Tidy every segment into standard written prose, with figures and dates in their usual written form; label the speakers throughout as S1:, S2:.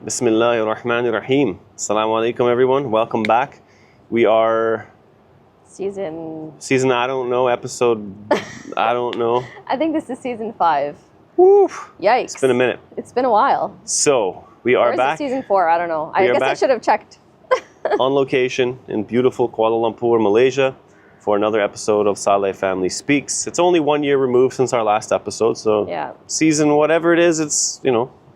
S1: Bismillahirrahmanirrahim. Assalamu alaikum, everyone. Welcome back. We are
S2: season,
S1: I don't know, episode, I don't know.
S2: I think this is season 5.
S1: Woo.
S2: Yikes.
S1: It's been a minute.
S2: It's been a while.
S1: So, we are
S2: or is
S1: back.
S2: It season 4? I don't know. I guess I should have checked.
S1: On location in beautiful Kuala Lumpur, Malaysia, for another episode of Saleh Family Speaks. It's only 1 year removed since our last episode, so
S2: yeah.
S1: Season whatever it is, it's,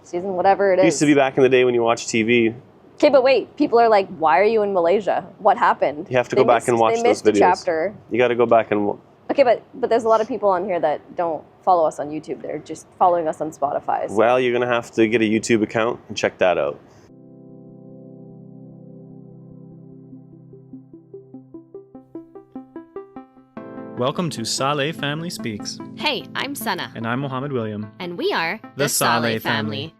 S2: Season whatever it is.
S1: Used to be back in the day when you watched TV.
S2: Okay, but wait. People are like, why are you in Malaysia? What happened?
S1: You have to go back and watch those videos.
S2: They missed a chapter.
S1: You got to go back and...
S2: Okay, but there's a lot of people on here that don't follow us on YouTube. They're just following us on Spotify. So.
S1: Well, you're going to have to get a YouTube account and check that out.
S3: Welcome to Saleh Family Speaks.
S4: Hey, I'm Sana.
S3: And I'm Mohammed William.
S4: And we are
S3: the Saleh Family.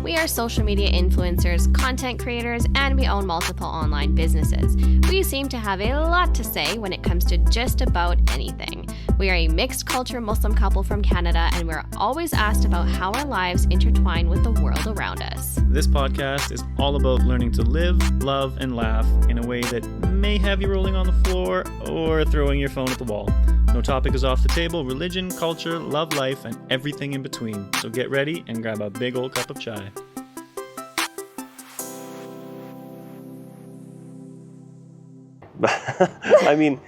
S4: We are social media influencers, content creators, and we own multiple online businesses. We seem to have a lot to say when it comes to just about anything. We are a mixed culture Muslim couple from Canada, and we're always asked about how our lives intertwine with the world around us.
S3: This podcast is all about learning to live, love, and laugh in a way that may have you rolling on the floor or throwing your phone at the wall. No topic is off the table. Religion, culture, love life, and everything in between. So get ready and grab a big old cup of chai.
S1: I mean...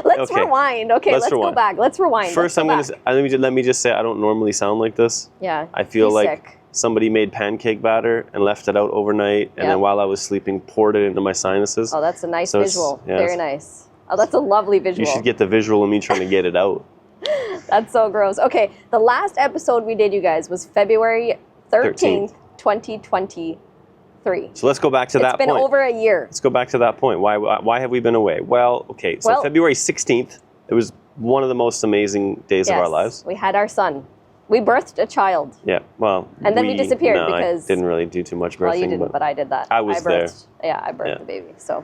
S2: Let's rewind. Okay, let's go back. Let's rewind.
S1: First, let me just say I don't normally sound like this.
S2: Yeah.
S1: I feel like somebody made pancake batter and left it out overnight, and then while I was sleeping, poured it into my sinuses.
S2: Oh, that's a nice visual. Very nice. Oh, that's a lovely visual.
S1: You should get the visual of me trying to get it out.
S2: That's so gross. Okay, the last episode we did, you guys, was February 13th, 2023.
S1: So let's go back to that point.
S2: It's been over a year.
S1: Let's go back to that point. Why have we been away? Well, okay, so February 16th, it was one of the most amazing days of our lives.
S2: We had our son. We birthed a child.
S1: Yeah, well...
S2: And then we disappeared because...
S1: I didn't really do too much birthing.
S2: Well, you didn't, but I did that.
S1: I was there.
S2: Yeah, I birthed the baby. So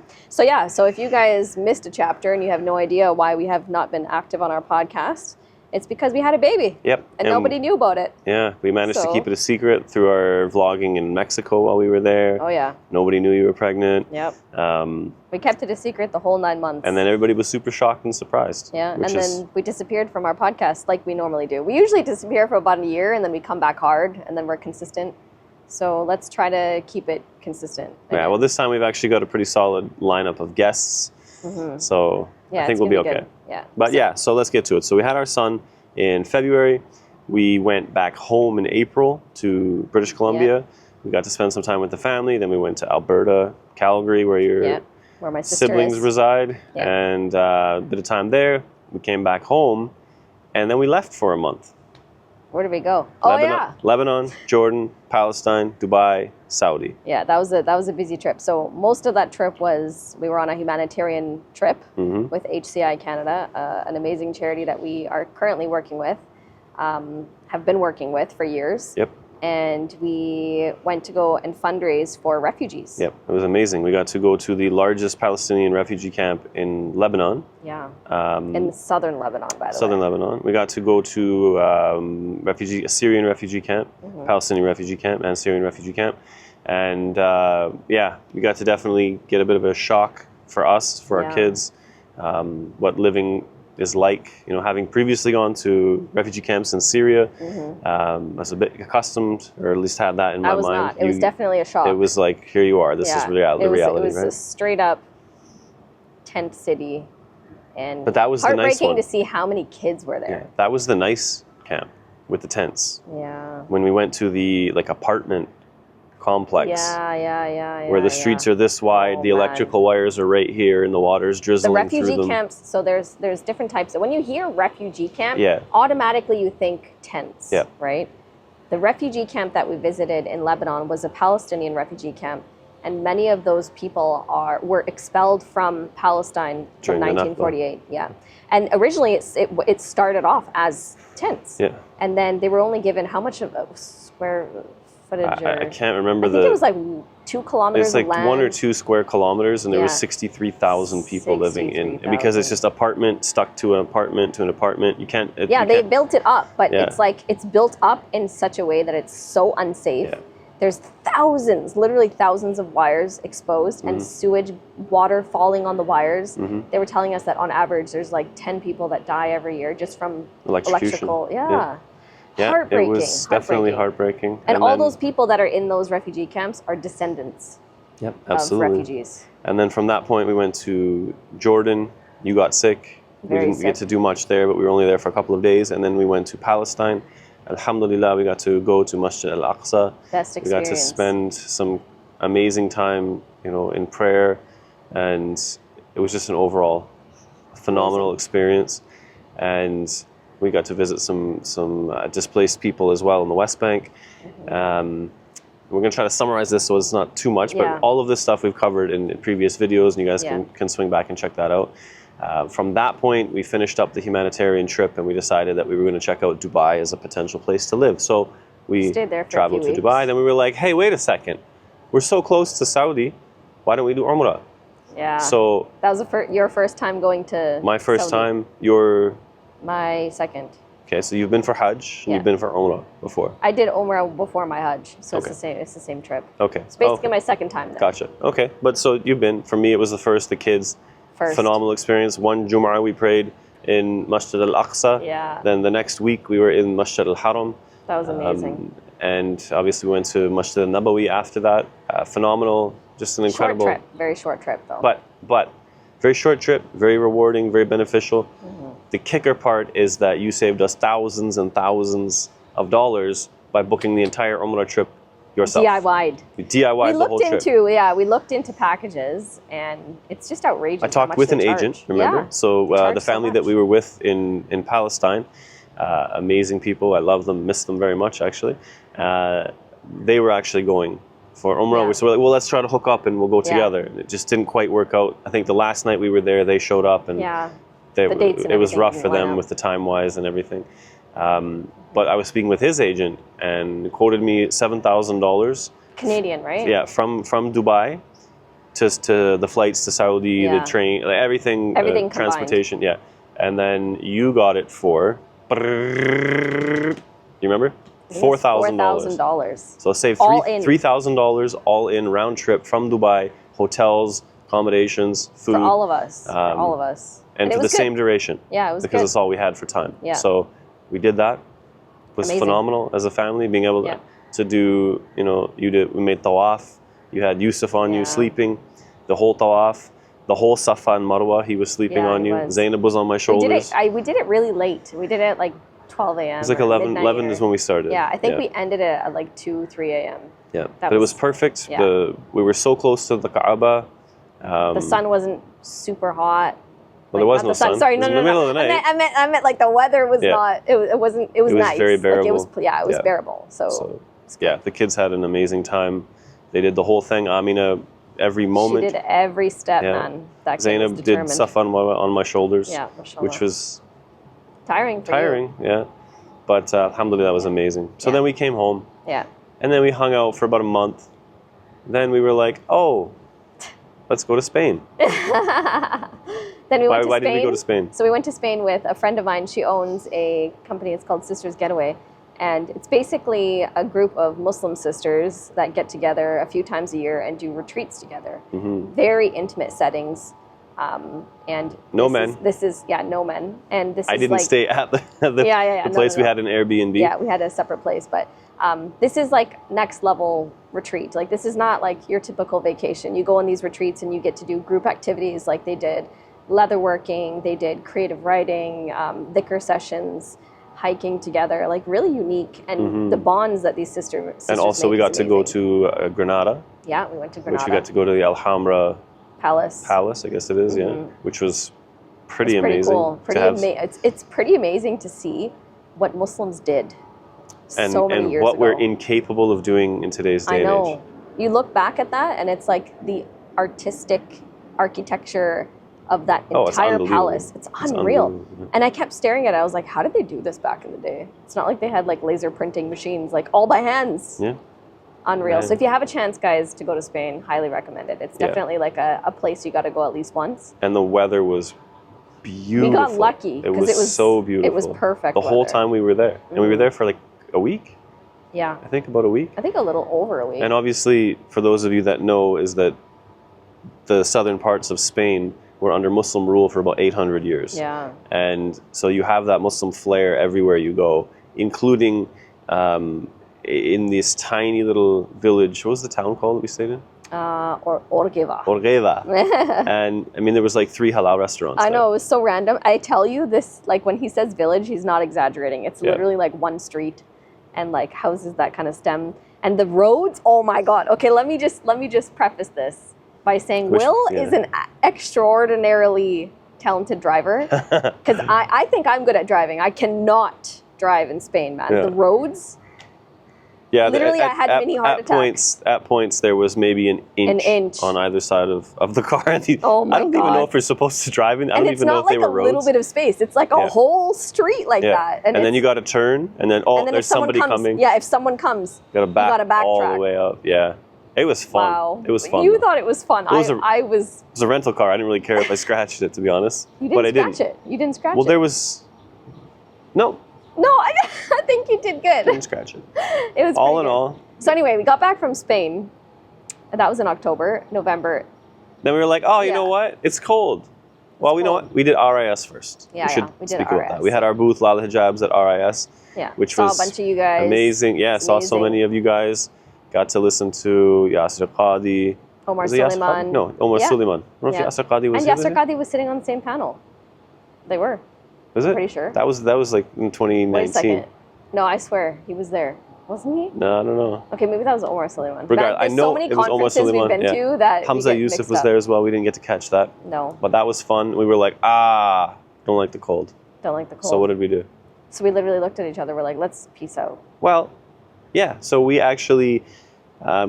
S2: if you guys missed a chapter and you have no idea why we have not been active on our podcast, it's because we had a baby. Yep. And nobody knew about it.
S1: Yeah, we managed to keep it a secret through our vlogging in Mexico while we were there.
S2: Oh, yeah.
S1: Nobody knew you were pregnant.
S2: Yep. We kept it a secret the whole 9 months.
S1: And then everybody was super shocked and surprised.
S2: Yeah, and then we disappeared from our podcast like we normally do. We usually disappear for about a year, and then we come back hard, and then we're consistent. So let's try to keep it consistent.
S1: Yeah, well, this time we've actually got a pretty solid lineup of guests. Mm-hmm. So I think we'll be okay.
S2: Good. Yeah.
S1: But so let's get to it. So we had our son in February. We went back home in April to British Columbia. Yeah. We got to spend some time with the family. Then we went to Alberta, Calgary, where
S2: my siblings
S1: reside, and a bit of time there. We came back home, and then we left for a month.
S2: Where did we go?
S1: Lebanon, Jordan, Palestine, Dubai, Saudi.
S2: Yeah, that was a busy trip. So most of that trip we were on a humanitarian trip with HCI Canada, an amazing charity that we are currently working with, have been working with for years. Yep. And we went to go and fundraise for refugees.
S1: Yep, it was amazing. We got to go to the largest Palestinian refugee camp in Lebanon.
S2: Yeah, in southern Lebanon, by the way.
S1: Southern Lebanon. We got to go to a Syrian refugee camp, Palestinian refugee camp, and Syrian refugee camp. And we got to definitely get a bit of a shock for us, for our kids, what living is like, having previously gone to refugee camps in Syria. I was a bit accustomed, or at least had that in my mind.
S2: Not. It was definitely a shock.
S1: It was like, here you are. This is the reality,
S2: it was
S1: right?
S2: a straight up tent city, and
S1: but that was the nice one.
S2: Heartbreaking to see how many kids were there.
S1: Yeah, that was the nice camp with the tents.
S2: Yeah.
S1: When we went to the apartment complex. Where the streets are this wide, the electrical wires are right here, and the water's drizzling through them.
S2: The refugee camps, so there's different types. When you hear refugee camp, automatically you think tents, right? The refugee camp that we visited in Lebanon was a Palestinian refugee camp, and many of those people were expelled from Palestine from 1948. Yeah, and originally it started off as tents. Yeah, and then they were only given how much of a square footage?
S1: I can't remember.
S2: I think it was like 2 kilometers.
S1: It's like
S2: of land.
S1: 1 or 2 square kilometers, and there was 63,000 people living in. And because it's just apartment stuck to an apartment to an apartment, you can't.
S2: They built it up, but it's built up in such a way that it's so unsafe. Yeah. There's thousands, literally thousands of wires exposed and sewage water falling on the wires. They were telling us that on average there's like 10 people that die every year just from electrical. Yeah, heartbreaking.
S1: It was definitely heartbreaking.
S2: And all those people that are in those refugee camps are descendants of refugees.
S1: And then from that point we went to Jordan. You got sick. We didn't get to do much there, but we were only there for a couple of days. And then we went to Palestine. Alhamdulillah, we got to go to Masjid al-Aqsa.
S2: Best experience.
S1: We got to spend some amazing time, in prayer. And it was just an overall phenomenal experience. And we got to visit some displaced people as well in the West Bank. We're going to try to summarize this so it's not too much, but all of this stuff we've covered in previous videos, and you guys can swing back and check that out. From that point, we finished up the humanitarian trip, and we decided that we were going to check out Dubai as a potential place to live. So we
S2: stayed there for
S1: traveled
S2: a few
S1: to Dubai. Then we were like, hey, wait a second. We're so close to Saudi. Why don't we do Omra?
S2: Yeah.
S1: So
S2: that was your first time going to
S1: my first
S2: Saudi.
S1: time.
S2: My second.
S1: Okay, so you've been for Hajj and you've been for Omra before.
S2: I did Omra before my Hajj, so it's the same. It's the same trip.
S1: Okay.
S2: It's basically my second time there.
S1: Gotcha. Okay, but so you've been. For me, it was the first. The kids. Phenomenal experience. One Jum'ah we prayed in Masjid al-Aqsa.
S2: Yeah.
S1: Then the next week we were in Masjid al-Haram.
S2: That was amazing.
S1: And obviously we went to Masjid al-Nabawi after that. Phenomenal. Just an incredible.
S2: Short trip. Very short trip though.
S1: But very short trip. Very rewarding. Very beneficial. The kicker part is that you saved us thousands and thousands of dollars by booking the entire Umrah trip yourself.
S2: DIY'd.
S1: We DIY'd the whole trip.
S2: We looked into packages, and it's just outrageous.
S1: I talked with an agent, remember?
S2: Yeah.
S1: So the family that we were with in Palestine, amazing people. I love them, miss them very much actually. They were actually going for Umrah. So we're like, well, let's try to hook up and we'll go together. It just didn't quite work out. I think the last night we were there, they showed up and it was rough for them with the time-wise and everything. But I was speaking with his agent and quoted me $7,000
S2: Canadian, right?
S1: Yeah, from Dubai to the flights to Saudi, the train, like everything transportation. Yeah, and then you got it for. You remember? $4,000. So save $3,000 all in round trip from Dubai, hotels, accommodations, food
S2: for all of us. For all of us.
S1: And for the same duration.
S2: Yeah, it was
S1: because it's all we had for time.
S2: Yeah.
S1: So we did that. It was phenomenal as a family, being able to do, we made tawaf. You had Yusuf on you sleeping, the whole tawaf, the whole Safa and Marwa, he was sleeping on you. Zainab was on my shoulders.
S2: We did it really late. We did it at like 12 a.m.
S1: It was like 11 is when we started.
S2: Yeah, I think we ended it at like 2, 3 a.m.
S1: Yeah, but it was perfect. Yeah. We were so close to the Kaaba.
S2: The sun wasn't super hot.
S1: Well, there was no sun.
S2: Sorry,
S1: it was in the middle of the night.
S2: I meant like the weather was not. It was nice.
S1: It was very bearable.
S2: Like it was bearable. So
S1: the kids had an amazing time. They did the whole thing. Amina, every moment.
S2: She did every step, man. That
S1: Zainab did Safa on my shoulders, which was
S2: tiring.
S1: Yeah. But alhamdulillah, that was amazing. So then we came home.
S2: Yeah.
S1: And then we hung out for about a month. Then we were like, oh, let's go to Spain.
S2: Then we went to Spain.
S1: Why did we go to Spain?
S2: So we went to Spain with a friend of mine. She owns a company. It's called Sisters Getaway. And it's basically a group of Muslim sisters that get together a few times a year and do retreats together. Very intimate settings. And
S1: no men.
S2: No men. And this
S1: I didn't stay at the place. We had an Airbnb.
S2: Yeah, we had a separate place. But this is like next level retreat. Like this is not like your typical vacation. You go on these retreats and you get to do group activities like they did leatherworking, they did creative writing, dhikr sessions, hiking together, like really unique. And the bonds that these sisters
S1: and also we got to go to Granada.
S2: Yeah, we went to Granada.
S1: Which we got to go to the Alhambra
S2: Palace,
S1: I guess it is, which was pretty amazing.
S2: Cool. It's pretty amazing to see what Muslims did so many years ago.
S1: And what we're incapable of doing in today's day and age.
S2: You look back at that and it's like the artistic architecture of that entire palace. It's unreal. And I kept staring at it. I was like, how did they do this back in the day? It's not like they had like laser printing machines, like all by hands. Yeah. Unreal. So if you have a chance, guys, to go to Spain, highly recommend it. It's definitely like a place you got to go at least once.
S1: And the weather was beautiful.
S2: We got lucky.
S1: It was so beautiful.
S2: It was perfect.
S1: The whole time we were there. And we were there for like a week.
S2: Yeah.
S1: I think about a week.
S2: I think a little over a week.
S1: And obviously, for those of you that know, is that the southern parts of Spain were under Muslim rule for about 800 years.
S2: Yeah.
S1: And so you have that Muslim flair everywhere you go, including in this tiny little village. What was the town called that we stayed in?
S2: Orgeva.
S1: Orgeva. And I mean, there was like 3 halal restaurants.
S2: I know, it was so random. I tell you this, like when he says village, he's not exaggerating. It's literally like one street and like houses that kind of stem. And the roads, oh my God. Okay, let me just preface this by saying Will is an extraordinarily talented driver. Because I think I'm good at driving. I cannot drive in Spain, man. The roads...
S1: Yeah,
S2: literally, I had mini heart attacks.
S1: At points, there was maybe an inch on either side of the car.
S2: Oh my God.
S1: I don't even know if we're supposed to drive in. I don't even know if they were roads. And it's not like a little bit
S2: of space. It's like a whole street like that.
S1: And then you got to turn, and then there's somebody coming.
S2: Yeah, if someone comes, you got to backtrack
S1: all the way up. Yeah, it was fun.
S2: Wow,
S1: it was fun.
S2: You thought it was fun.
S1: It was a rental car. I didn't really care if I scratched it, to be honest.
S2: You didn't scratch it. You didn't scratch it.
S1: Well, there was no.
S2: No, I think you did good.
S1: Didn't scratch it.
S2: It was
S1: all in all.
S2: So anyway, we got back from Spain. That was in October, November.
S1: Then we were like, oh, you know what? It's cold. Well, you know what? We did RIS first.
S2: Yeah, we did
S1: speak about that. We had our booth, LALA HIJABS, at RIS.
S2: Yeah,
S1: which
S2: saw
S1: was
S2: a bunch of you guys.
S1: Amazing. Yeah, saw so many of you guys. Got to listen to Yasser Qadi.
S2: Omar Suleiman.
S1: No, Omar Suleiman. I don't know if Yasser Qadi was
S2: here. And Yasser Qadi was sitting on the same panel. They were.
S1: Was it?
S2: I'm pretty sure.
S1: That was like in 2019.
S2: Wait a second. No, I swear he was there. Wasn't he?
S1: No, I don't know.
S2: Okay, maybe that was Omar Suleiman.
S1: I know
S2: so many
S1: it was Omar
S2: we've
S1: Suleiman.
S2: been to that
S1: Hamza Yusuf was there as well. We didn't get to catch that.
S2: No.
S1: But that was fun. We were like, don't like the cold.
S2: Don't like the cold.
S1: So what did we do?
S2: So we literally looked at each other. We're like, let's peace out.
S1: Well, yeah. So we actually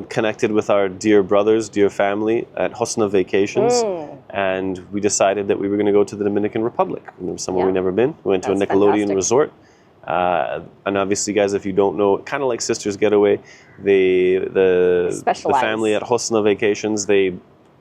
S1: connected with our dear brothers, dear family at Hosna Vacations. And we decided that we were going to go to the Dominican Republic. Somewhere we've never been. We went to a Nickelodeon resort. And obviously, guys, if you don't know, kind of like Sisters Getaway, the family at Hosna Vacations, they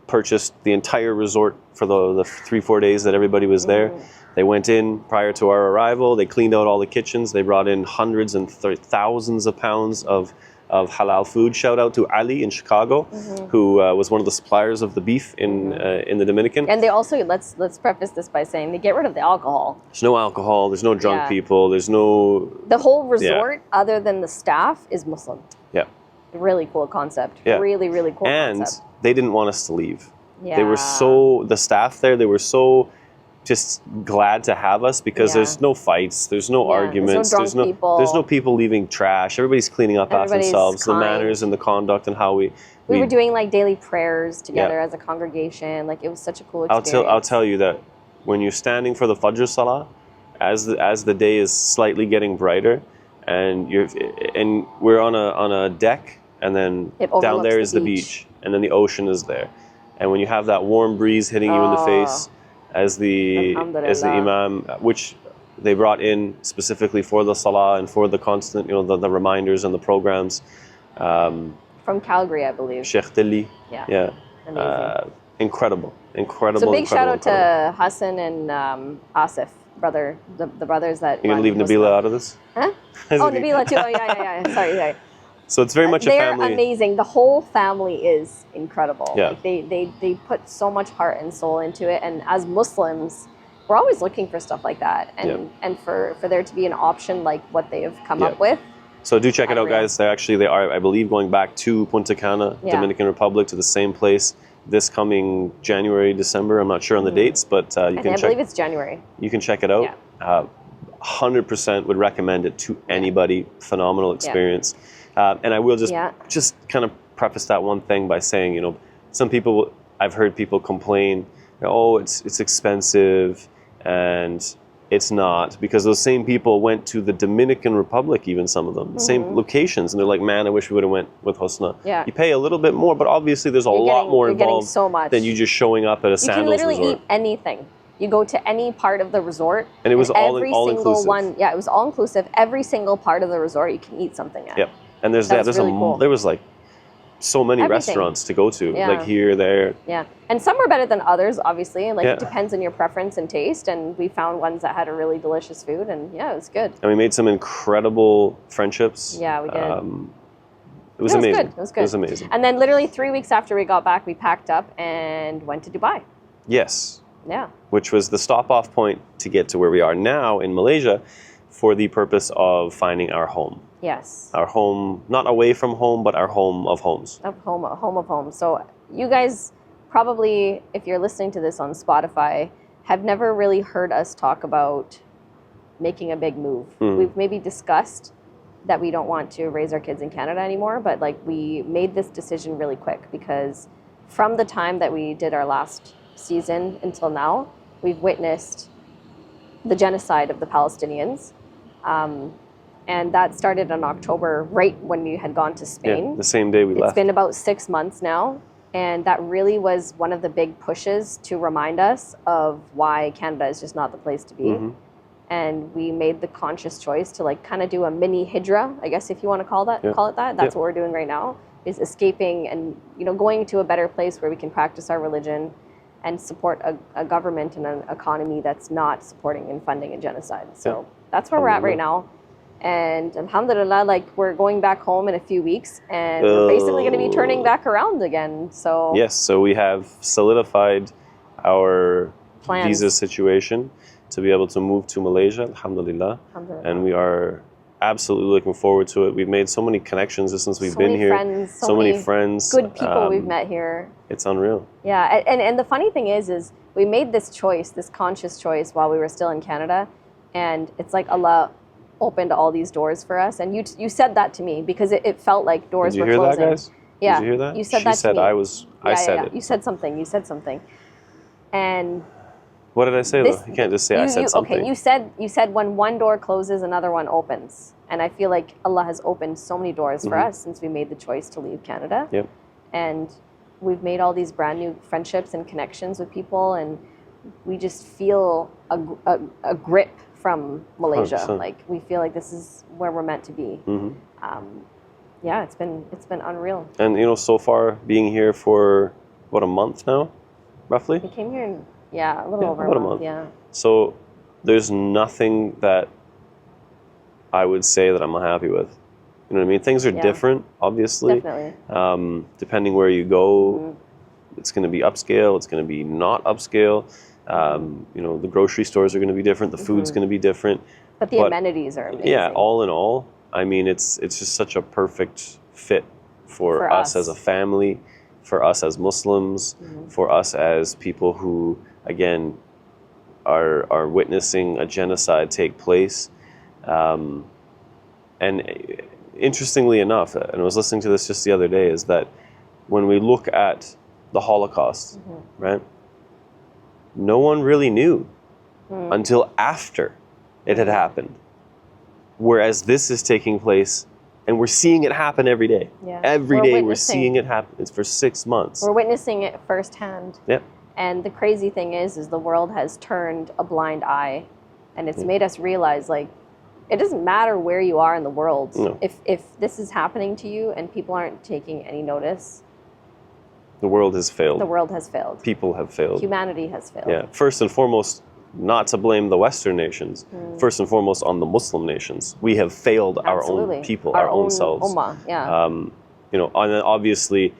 S1: purchased the entire resort for the 3-4 days that everybody was there. They went in prior to our arrival. They cleaned out all the kitchens. They brought in hundreds and thousands of pounds of halal food. Shout out to Ali in Chicago, who was one of the suppliers of the beef in the Dominican.
S2: And they also, let's preface this by saying they get rid of the alcohol.
S1: There's no alcohol. There's no drunk people. There's no.
S2: The whole resort, other than the staff, is Muslim.
S1: Yeah.
S2: Really cool concept.
S1: Yeah.
S2: Really, really cool concept.
S1: And they didn't want us to leave.
S2: Yeah.
S1: They were the staff there, they were so just glad to have us because there's no fights, there's no arguments, there's no people leaving trash. Everybody's cleaning up after themselves. Kind. The manners and the conduct and how we
S2: were doing like daily prayers together as a congregation. Like it was such a cool experience.
S1: I'll tell you that when you're standing for the Fajr Salah, as the day is slightly getting brighter, and we're on a deck, and then down there is the beach, and then the ocean is there, and when you have that warm breeze hitting you in the face. As the imam, which they brought in specifically for the salah and for the constant, the reminders and the programs.
S2: From Calgary, I believe.
S1: Sheikh Tilly.
S2: Yeah.
S1: Incredible.
S2: So big shout out to Hassan and Asif, the brothers that.
S1: You're gonna leave Nabila out of this?
S2: Huh? Nabila too. Oh yeah. Sorry.
S1: So it's very much a family.
S2: They're amazing. The whole family is incredible.
S1: Yeah.
S2: Like they put so much heart and soul into it. And as Muslims, we're always looking for stuff like that. And for there to be an option like what they have come up with.
S1: So do check it out, guys. They are, I believe, going back to Punta Cana, Dominican Republic, to the same place this coming January, December. I'm not sure on the dates, but I
S2: believe it's January.
S1: You can check it out.
S2: Yeah.
S1: 100% would recommend it to anybody. Phenomenal experience. And I will just kind of preface that one thing by saying, some people, I've heard people complain, it's expensive, and it's not, because those same people went to the Dominican Republic, even some of them, the same locations, and they're like, man, I wish we would have went with Hosna.
S2: Yeah.
S1: You pay a little bit more, but obviously there's a lot more involved
S2: so much.
S1: than you just showing up at a Sandals resort.
S2: You can literally eat anything. You go to any part of the resort,
S1: and it was all
S2: single
S1: inclusive.
S2: One. Yeah, it was all inclusive. Every single part of the resort, you can eat something at.
S1: Yep. And there was like so many
S2: everything.
S1: restaurants to go to, like here, there.
S2: Yeah, and some are better than others, obviously. Like it depends on your preference and taste. And we found ones that had a really delicious food, and it was good.
S1: And we made some incredible friendships.
S2: Yeah, we did.
S1: It was amazing.
S2: Good. It was good.
S1: It was amazing.
S2: And then literally 3 weeks after we got back, we packed up and went to Dubai.
S1: Yes.
S2: Yeah.
S1: Which was the stop-off point to get to where we are now in Malaysia, for the purpose of finding our home.
S2: Yes.
S1: Our home, not away from home, but our home of homes.
S2: Home of homes. So you guys probably, if you're listening to this on Spotify, have never really heard us talk about making a big move. We've maybe discussed that we don't want to raise our kids in Canada anymore, but like we made this decision really quick, because from the time that we did our last season until now, we've witnessed the genocide of the Palestinians. And that started in October, right when we had gone to Spain.
S1: Yeah, the same day we left.
S2: It's been about 6 months now. And that really was one of the big pushes to remind us of why Canada is just not the place to be. And we made the conscious choice to like kind of do a mini hijra, I guess, if you want to call it that. That's what we're doing right now, is escaping and, going to a better place where we can practice our religion and support a government and an economy that's not supporting and funding a genocide. So that's where we're at right now. And alhamdulillah, like we're going back home in a few weeks, and we're basically going to be turning back around again. So
S1: yes, so we have solidified our visa situation to be able to move to Malaysia, alhamdulillah. And we are absolutely looking forward to it. We've made so many connections since we've been here. So many friends.
S2: Good people we've met here.
S1: It's unreal.
S2: Yeah, and the funny thing is we made this choice, this conscious choice, while we were still in Canada, and it's like Allah opened all these doors for us. And you said that to me, because it felt like doors were closing.
S1: Did you hear that, guys?
S2: Yeah.
S1: Did you hear that?
S2: You said
S1: she
S2: that
S1: said
S2: to me.
S1: I said it.
S2: You said something. And
S1: what did I say though? You can't just say I said something.
S2: Okay, you said when one door closes, another one opens. And I feel like Allah has opened so many doors for us since we made the choice to leave Canada.
S1: Yep.
S2: And we've made all these brand new friendships and connections with people, and we just feel a grip from Malaysia.
S1: 100%.
S2: Like we feel like this is where we're meant to be. Yeah, it's been unreal.
S1: And so far being here for what, a month now, roughly?
S2: We came here in a little over
S1: about
S2: a month. Yeah.
S1: So there's nothing that I would say that I'm unhappy with. You know what I mean? Things are different, obviously.
S2: Definitely.
S1: Depending where you go, it's going to be upscale. It's going to be not upscale. The grocery stores are going to be different. The food's going to be different.
S2: But the amenities are amazing.
S1: Yeah, all in all, I mean, it's just such a perfect fit for us as a family, for us as Muslims, for us as people who, again, are witnessing a genocide take place. And interestingly enough, and I was listening to this just the other day, is that when we look at the Holocaust, right, no one really knew until after it had happened. Whereas this is taking place, and we're seeing it happen every day.
S2: Yeah.
S1: Every day we're seeing it happen. It's for 6 months.
S2: We're witnessing it firsthand.
S1: Yep.
S2: And the crazy thing is the world has turned a blind eye, and it's made us realize, like, it doesn't matter where you are in the world.
S1: No.
S2: If this is happening to you and people aren't taking any notice,
S1: the world has failed.
S2: The world has failed.
S1: People have failed.
S2: Humanity has failed.
S1: Yeah. First and foremost, not to blame the Western nations. First and foremost, on the Muslim nations. We have failed our own people, our own selves.
S2: Ummah, yeah.
S1: And then obviously,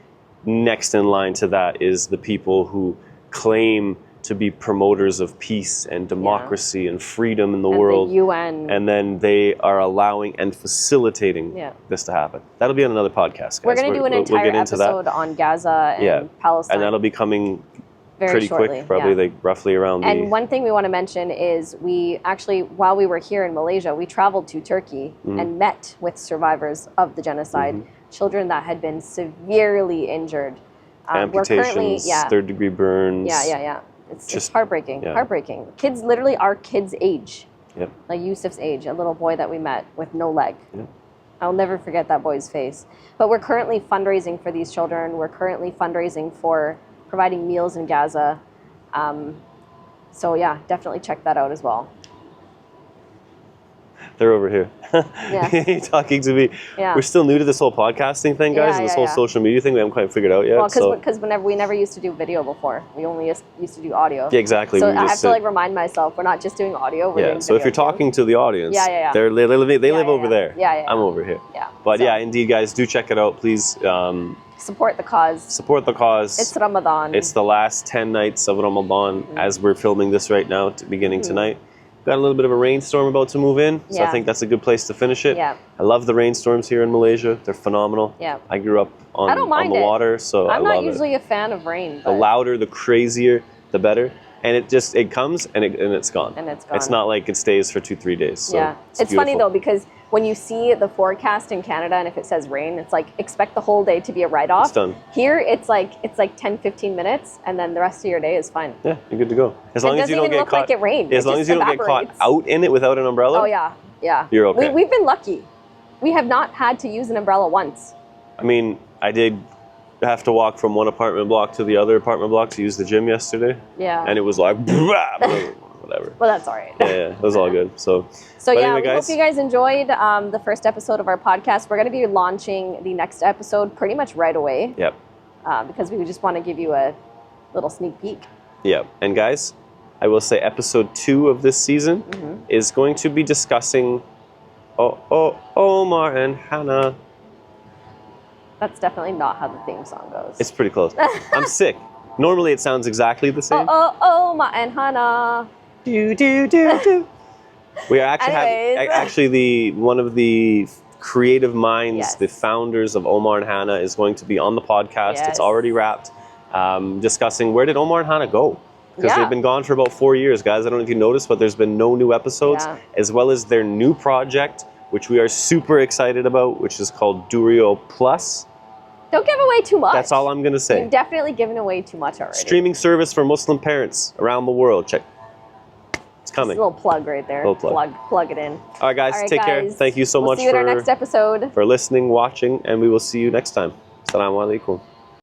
S1: next in line to that is the people who claim to be promoters of peace and democracy and freedom in the world.
S2: The UN.
S1: And then they are allowing and facilitating this to happen. That'll be on another podcast, guys.
S2: We're going to do an entire episode on Gaza and Palestine.
S1: And that'll be coming
S2: very
S1: pretty
S2: shortly,
S1: quick, probably like roughly around
S2: And one thing we want to mention is we actually, while we were here in Malaysia, we traveled to Turkey and met with survivors of the genocide, children that had been severely injured.
S1: Amputations, third-degree burns.
S2: Yeah. It's heartbreaking, heartbreaking. Kids literally are kids' age.
S1: Yep.
S2: Like Yusuf's age, a little boy that we met with no leg.
S1: Yep.
S2: I'll never forget that boy's face. But we're currently fundraising for these children. We're currently fundraising for providing meals in Gaza. So yeah, definitely check that out as well.
S1: They're over here.
S2: Yeah.
S1: Talking to me.
S2: Yeah.
S1: We're still new to this whole podcasting thing, guys, and this whole social media thing we haven't quite figured out yet.
S2: Well, because we never used to do video before. We only used to do audio.
S1: Yeah, exactly.
S2: So I have to like remind myself, we're not just doing audio. We're doing
S1: so if you're talking to the audience, they live over there.
S2: Yeah.
S1: I'm over here.
S2: Yeah.
S1: But yeah, indeed, guys, do check it out, please.
S2: Support the cause.
S1: Support the cause.
S2: It's Ramadan.
S1: It's the last 10 nights of Ramadan as we're filming this right now, beginning tonight. Got a little bit of a rainstorm about to move in, so I think that's a good place to finish it.
S2: Yeah.
S1: I love the rainstorms here in Malaysia. They're phenomenal.
S2: Yeah.
S1: I grew up on the water, so
S2: I'm
S1: I love
S2: not usually a fan of rain.
S1: The louder, the crazier, the better. And it comes and it's gone.
S2: And it's gone.
S1: It's not like it stays for 2-3 days. So
S2: it's funny though, because when you see the forecast in Canada and if it says rain, it's like expect the whole day to be a write-off.
S1: It's done.
S2: Here it's like 10-15 minutes and then the rest of your day is fine.
S1: Yeah, you're good to go. As long as you don't get caught.
S2: Like it rained.
S1: As long as you don't get caught out in it without an umbrella.
S2: Oh yeah.
S1: You're okay.
S2: We've been lucky. We have not had to use an umbrella once.
S1: I mean, I did have to walk from one apartment block to the other apartment block to use the gym yesterday. Yeah. And it was like whatever.
S2: Well, that's all right.
S1: Yeah, it was all good. So
S2: anyway, we hope you guys enjoyed the first episode of our podcast. We're going to be launching the next episode pretty much right away.
S1: Yep.
S2: Because we just want to give you a little sneak peek.
S1: Yep. And guys, I will say episode 2 of this season is going to be discussing Omar and Hannah.
S2: That's definitely not how the theme song goes.
S1: It's pretty close. I'm sick. Normally it sounds exactly the same.
S2: Omar and Hannah.
S1: Do. We are actually one of the creative minds, the founders of Omar and Hannah is going to be on the podcast. Yes. It's already wrapped. Discussing where did Omar and Hannah go? Because they've been gone for about 4 years, guys. I don't know if you noticed, but there's been no new episodes, as well as their new project, which we are super excited about, which is called Durio Plus.
S2: Don't give away too much.
S1: That's all I'm going to say.
S2: You've definitely given away too much already.
S1: Streaming service for Muslim parents around the world. Check. It's coming.
S2: Just a little plug right there. Plug it in.
S1: All right, guys. Take care. Thank you so much
S2: see you in our next episode.
S1: For listening, watching, and we will see you next time. Assalamu alaikum.